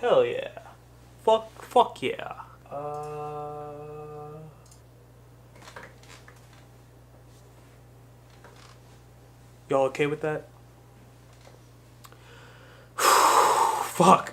Hell yeah. Fuck yeah. Y'all okay with that? Fuck.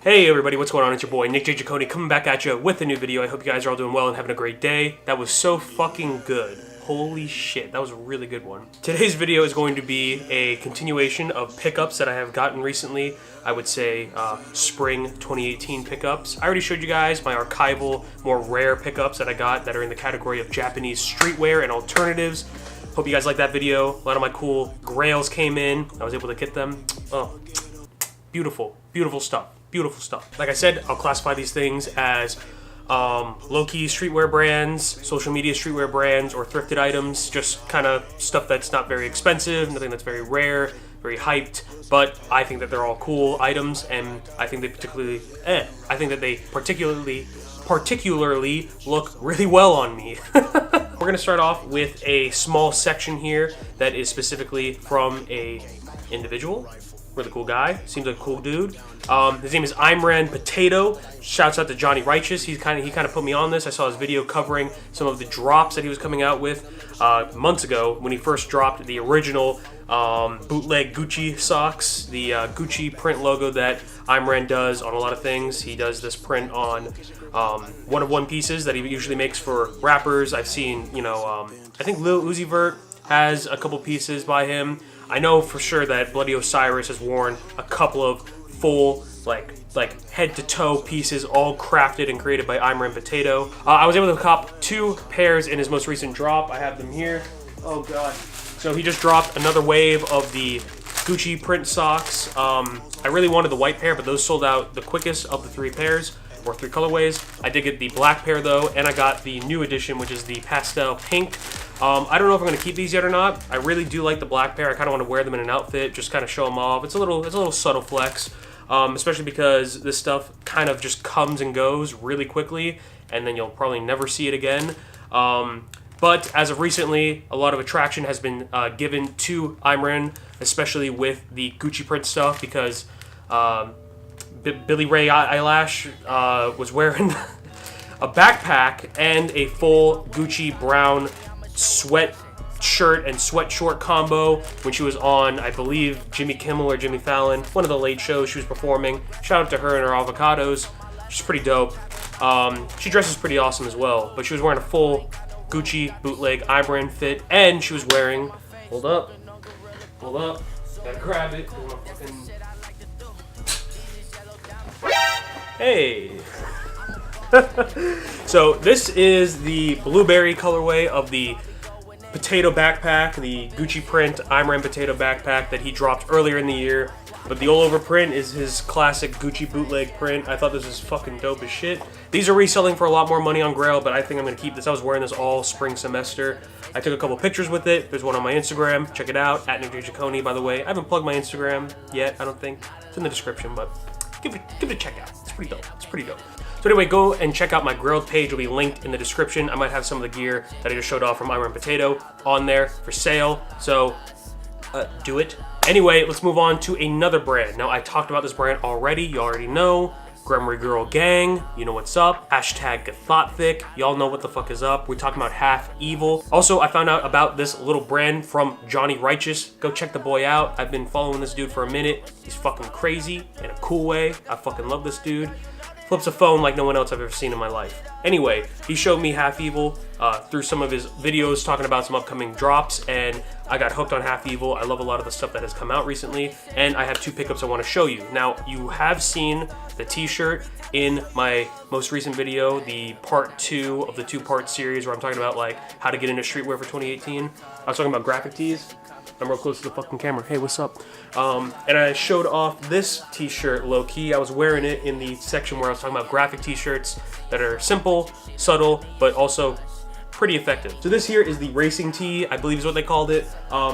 Hey everybody, what's going on? It's your boy Nick J. Giacone coming back at you with a new video. I hope you guys are all doing well and having a great day. That was so fucking good. Holy shit, that was a really good one. Today's video is going to be a continuation of pickups that I have gotten recently. I would say spring 2018 pickups. I already showed you guys my archival, more rare pickups that I got that are in the category of Japanese streetwear and alternatives. Hope you guys like that video. A lot of my cool grails came in. I was able to get them. Oh, beautiful, beautiful stuff. Beautiful stuff. Like I said, I'll classify these things as low-key streetwear brands, social media streetwear brands, or thrifted items. Just kind of stuff that's not very expensive, nothing that's very rare, very hyped. But I think that they're all cool items, and I think they particularly look really well on me. We're gonna start off with a small section here that is specifically from a individual. Really cool guy. Seems like a cool dude. His name is MKIII. Shouts out to Johnny Righteous. He kind of put me on this. I saw his video covering some of the drops that he was coming out with months ago when he first dropped the original bootleg Gucci socks, the Gucci print logo that MKIII does on a lot of things. He does this print on one-of-one pieces that he usually makes for rappers. I've seen, I think Lil Uzi Vert has a couple pieces by him. I know for sure that Bloody Osiris has worn a couple of full, like head-to-toe pieces, all crafted and created by MKIII. I was able to cop 2 pairs in his most recent drop. I have them here. Oh god. So he just dropped another wave of the Gucci print socks. I really wanted the white pair, but those sold out the quickest of the 3 pairs, or 3 colorways. I did get the black pair though, and I got the new edition, which is the pastel pink. I don't know if I'm going to keep these yet or not. I really do like the black pair. I kind of want to wear them in an outfit, just kind of show them off. It's a little subtle flex, especially because this stuff kind of just comes and goes really quickly, and then you'll probably never see it again. But as of recently, a lot of attraction has been given to MKIII, especially with the Gucci print stuff, because Billy Ray Eyelash was wearing a backpack and a full Gucci brown sweat shirt and sweat short combo when she was on, I believe, Jimmy Kimmel or Jimmy Fallon, one of the late shows she was performing. Shout out to her and her avocados. She's pretty dope. She dresses pretty awesome as well, but she was wearing a full Gucci bootleg MKIII fit, and she was wearing, hold up, gotta grab it. Hey. So this is the blueberry colorway of the potato backpack, the Gucci print MKIII potato backpack that he dropped earlier in the year. But the all over print is his classic Gucci bootleg print. I thought this was fucking dope as shit. These are reselling for a lot more money on Grail, but I think I'm gonna keep this. I was wearing this all spring semester. I took a couple pictures with it. There's one on my Instagram. Check it out, at Nick J. Giacone, by the way. I haven't plugged my Instagram yet, I don't think. It's in the description, but give it a check out. It's pretty dope. It's pretty dope. So anyway, go and check out my Grailed page. It'll be linked in the description. I might have some of the gear that I just showed off from MKIII on there for sale. So do it. Anyway, let's move on to another brand. Now, I talked about this brand already. You already know. Grumry Girl Gang, you know what's up. Hashtag Gathothic, y'all know what the fuck is up. We're talking about Half Evil. Also, I found out about this little brand from Johnny Righteous. Go check the boy out. I've been following this dude for a minute. He's fucking crazy in a cool way. I fucking love this dude. Flips a phone like no one else I've ever seen in my life. Anyway, he showed me Half Evil through some of his videos talking about some upcoming drops, and I got hooked on Half Evil. I love a lot of the stuff that has come out recently, and I have 2 pickups I want to show you. Now, you have seen the t-shirt in my most recent video, the part 2 of the 2-part series where I'm talking about like how to get into streetwear for 2018. I was talking about graphic tees. I'm real close to the fucking camera. Hey, what's up? And I showed off this t-shirt low-key. I was wearing it in the section where I was talking about graphic t-shirts that are simple, subtle, but also pretty effective. So this here is the racing tee, I believe is what they called it.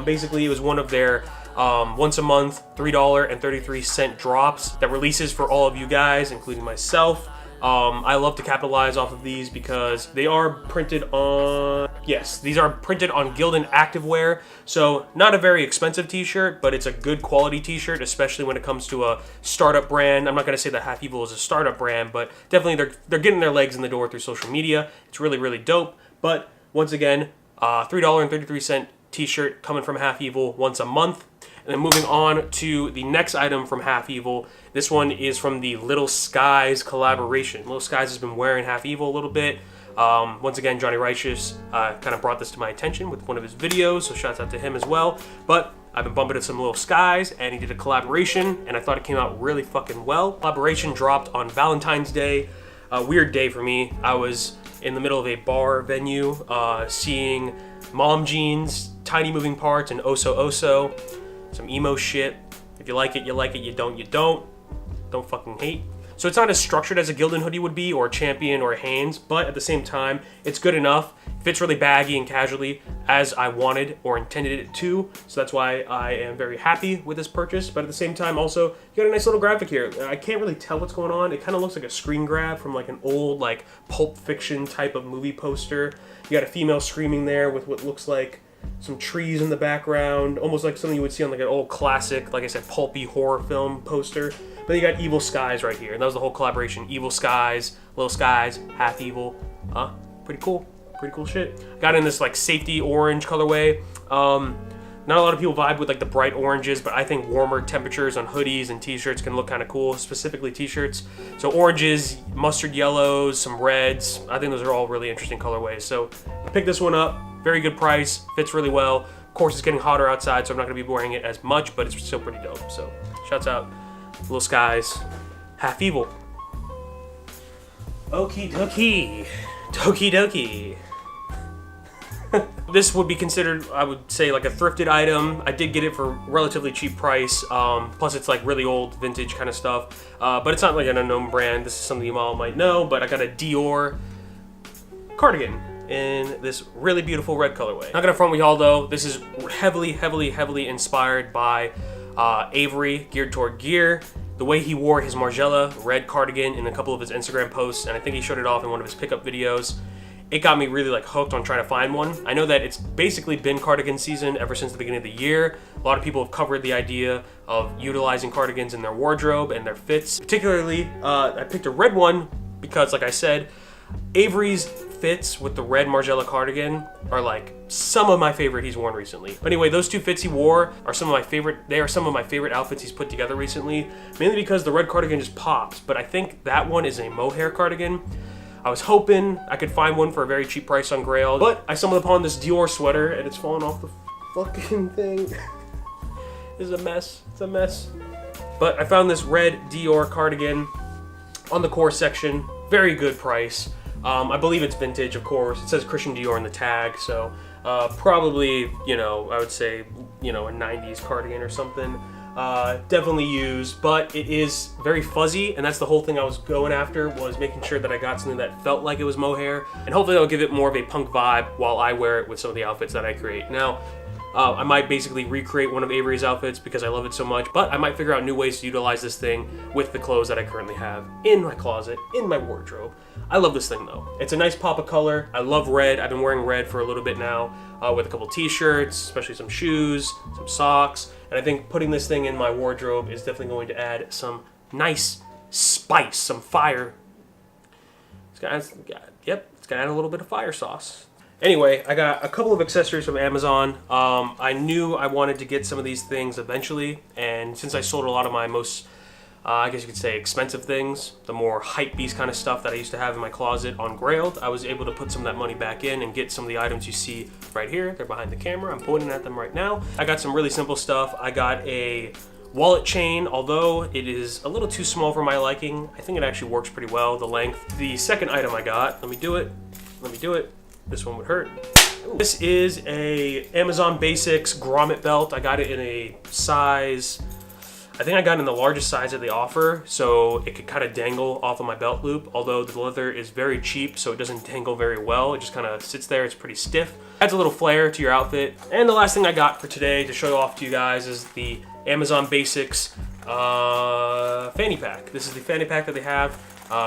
Basically, it was one of their once a month $3.33 drops that releases for all of you guys, including myself. I love to capitalize off of these because they are printed on, yes, these are printed on Gildan Activewear. So not a very expensive t-shirt, but it's a good quality t-shirt, especially when it comes to a startup brand. I'm not going to say that Half Evil is a startup brand, but definitely they're getting their legs in the door through social media. It's really, really dope. But once again, $3.33 t-shirt coming from Half Evil once a month. And then moving on to the next item from Half Evil. This one is from the Lil Skies collaboration. Lil Skies has been wearing Half Evil a little bit. Once again, Johnny Righteous kind of brought this to my attention with one of his videos, so shouts out to him as well. But I've been bumping into some Lil Skies, and he did a collaboration, and I thought it came out really fucking well. Collaboration dropped on Valentine's Day. A weird day for me. I was in the middle of a bar venue, seeing mom jeans, tiny moving parts, and Oso Oso. Some emo shit. If you like it, you like it. You don't, you don't. Don't fucking hate. So it's not as structured as a Gildan hoodie would be, or a Champion, or a Hanes, but at the same time, it's good enough. Fits really baggy and casually as I wanted or intended it to. So that's why I am very happy with this purchase. But at the same time, also, you got a nice little graphic here. I can't really tell what's going on. It kind of looks like a screen grab from like an old like Pulp Fiction type of movie poster. You got a female screaming there with what looks like some trees in the background, almost like something you would see on like an old classic, like I said, pulpy horror film poster. But then you got Evil Skies right here, and that was the whole collaboration. Evil Skies, Lil Skies, Half Evil. Pretty cool. Pretty cool shit. Got in this like safety orange colorway. Not a lot of people vibe with like the bright oranges, but I think warmer temperatures on hoodies and t-shirts can look kind of cool, specifically t-shirts. So oranges, mustard yellows, some reds. I think those are all really interesting colorways. So I picked this one up. Very good price. Fits really well. Of course, it's getting hotter outside, so I'm not going to be wearing it as much, but it's still pretty dope. So shouts out Lil Skies, Half Evil. Okie dokie. Dokie dokie. This would be considered, I would say, like a thrifted item. I did get it for a relatively cheap price. Plus, it's like really old, vintage kind of stuff. But it's not like an unknown brand. This is something you all might know. But I got a Dior cardigan in this really beautiful red colorway. Not gonna front with y'all though. This is heavily inspired by Avery, geared toward gear. The way he wore his Margiela red cardigan in a couple of his Instagram posts, and I think he showed it off in one of his pickup videos. It got me really like hooked on trying to find one. I know that it's basically been cardigan season ever since the beginning of the year. A lot of people have covered the idea of utilizing cardigans in their wardrobe and their fits. Particularly, I picked a red one because, like I said, Avery's fits with the red Margiela cardigan are like some of my favorite he's worn recently. But anyway, those two fits he wore are some of my favorite. They are some of my favorite outfits he's put together recently, mainly because the red cardigan just pops. But I think that one is a mohair cardigan. I was hoping I could find one for a very cheap price on Grail, but I stumbled upon this Dior sweater and it's falling off the fucking thing. It's a mess. It's a mess. But I found this red Dior cardigan on the core section. Very good price. I believe it's vintage, of course. It says Christian Dior in the tag, so probably, you know, I would say, you know, a 90s cardigan or something. Definitely used, but it is very fuzzy, and that's the whole thing I was going after, was making sure that I got something that felt like it was mohair, and hopefully that'll give it more of a punk vibe while I wear it with some of the outfits that I create. Now, I might basically recreate one of Avery's outfits because I love it so much, but I might figure out new ways to utilize this thing with the clothes that I currently have in my closet, in my wardrobe. I love this thing though. It's a nice pop of color. I love red. I've been wearing red for a little bit now, with a couple t-shirts, especially some shoes, some socks, and I think putting this thing in my wardrobe is definitely going to add some nice spice, some fire. It's gonna add a little bit of fire sauce. Anyway, I got a couple of accessories from Amazon. I knew I wanted to get some of these things eventually, and since I sold a lot of my most, I guess you could say, expensive things, the more hypebeast kind of stuff that I used to have in my closet on Grailed, I was able to put some of that money back in and get some of the items you see right here. They're behind the camera. I'm pointing at them right now. I got some really simple stuff. I got a wallet chain, although it is a little too small for my liking. I think it actually works pretty well, the length. The second item I got, let me do it. This one would hurt. Ooh. This is a Amazon Basics grommet belt. I got it in a size, I think I got it in the largest size that they offer, so it could kind of dangle off of my belt loop, although the leather is very cheap, so it doesn't dangle very well. It just kind of sits there. It's pretty stiff. Adds a little flair to your outfit. And the last thing I got for today to show off to you guys is the Amazon Basics fanny pack. This is the fanny pack that they have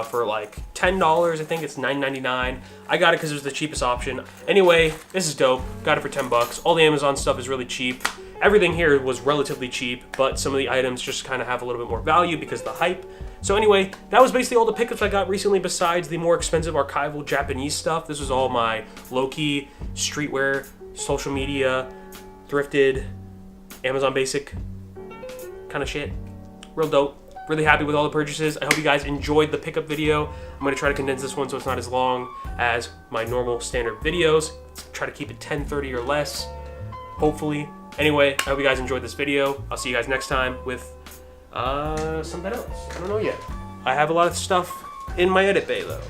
for like $10. I think it's $9.99. I got it because it was the cheapest option. Anyway, this is dope. Got it for 10 bucks. All the Amazon stuff is really cheap. Everything here was relatively cheap, but some of the items just kind of have a little bit more value because of the hype. So anyway, that was basically all the pickups I got recently besides the more expensive archival Japanese stuff. This was all my Lowkey, streetwear, social media, thrifted, Amazon basic kind of shit. Real dope. Really happy with all the purchases. I hope you guys enjoyed the pickup video. I'm going to try to condense this one so it's not as long as my normal standard videos. Try to keep it 10:30 or less, hopefully. Anyway, I hope you guys enjoyed this video. I'll see you guys next time with something else. I don't know yet. I have a lot of stuff in my edit bay though.